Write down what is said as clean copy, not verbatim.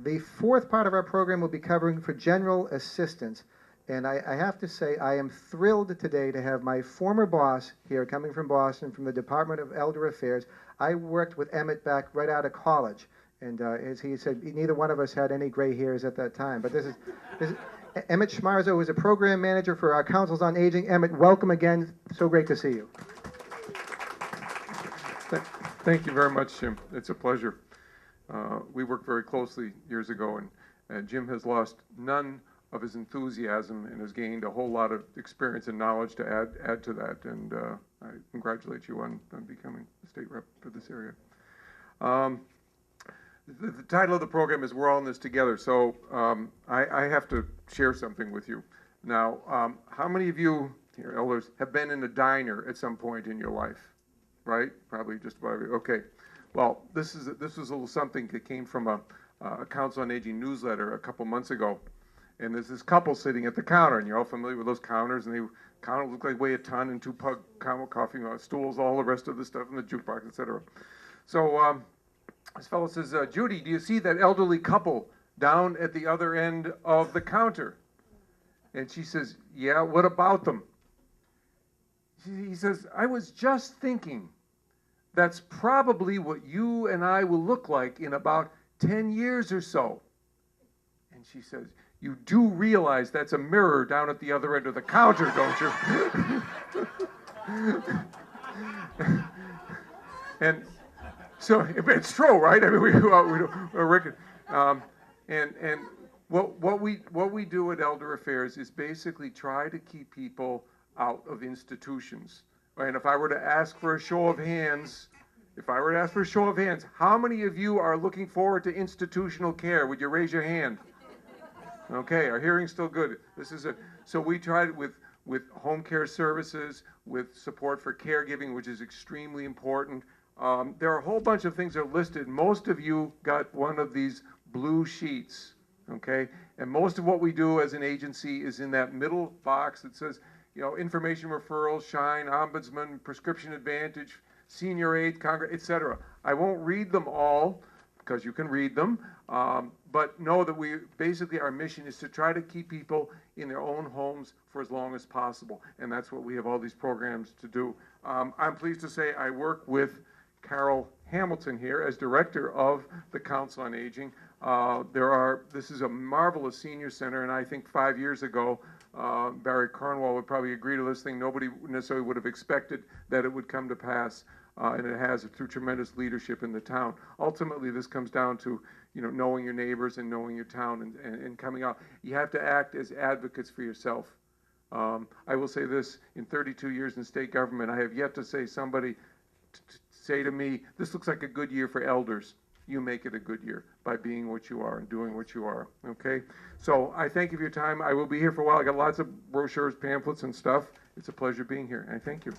The fourth part of our program will be covering for general assistance. And I have to say, I am thrilled today to have my former boss here, coming from Boston, from the Department of Elder Affairs. I worked with Emmett back right out of college. And as he said, neither one of us had any gray hairs at that time. But this is Emmett Schmarzo, who is a program manager for our Councils on Aging. Emmett, welcome again. So great to see you. Thank you very much, Jim. It's a pleasure. We worked very closely years ago, and Jim has lost none of his enthusiasm and has gained a whole lot of experience and knowledge to add to that. And I congratulate you on becoming the state rep for this area. The title of the program is We're All in This Together. So I have to share something with you. Now, how many of you, here, elders, have been in a diner at some point in your life? Right? Probably just about every. Okay. Well, this was a little something that came from a Council on Aging newsletter a couple months ago. And there's this couple sitting at the counter, and you're all familiar with those counters, and the counters look like weigh a ton, and two pug coffee stools, all the rest of the stuff in the jukebox, etc. So this fellow says, Judy, do you see that elderly couple down at the other end of the counter? And she says, yeah, what about them? He says, I was just thinking, that's probably what you and I will look like in about 10 years or so. And she says, you do realize that's a mirror down at the other end of the counter, don't you? And so it's true, right? I mean, we're reckon. And what we do at Elder Affairs is basically try to keep people out of institutions. And if I were to ask for a show of hands, how many of you are looking forward to institutional care? Would you raise your hand? Okay, our hearing's still good. So we tried with home care services, with support for caregiving, which is extremely important. There are a whole bunch of things that are listed. Most of you got one of these blue sheets, okay? And most of what we do as an agency is in that middle box that says, you know, information referrals, SHINE, Ombudsman, Prescription Advantage, Senior Aid, Congress, etc. I won't read them all because you can read them, but know that basically our mission is to try to keep people in their own homes for as long as possible, and that's what we have all these programs to do. I'm pleased to say I work with Carol Hamilton here as director of the Council on Aging. This is a marvelous senior center, and I think 5 years ago, Barry Cornwall would probably agree to this thing. Nobody necessarily would have expected that it would come to pass, and it has through tremendous leadership in the town. Ultimately, this comes down to, you know, knowing your neighbors and knowing your town and coming out. You have to act as advocates for yourself. I will say this, in 32 years in state government, I have yet to say somebody say to me, this looks like a good year for elders. You make it a good year by being what you are and doing what you are, okay? So I thank you for your time. I will be here for a while. I got lots of brochures, pamphlets, and stuff. It's a pleasure being here, and I thank you.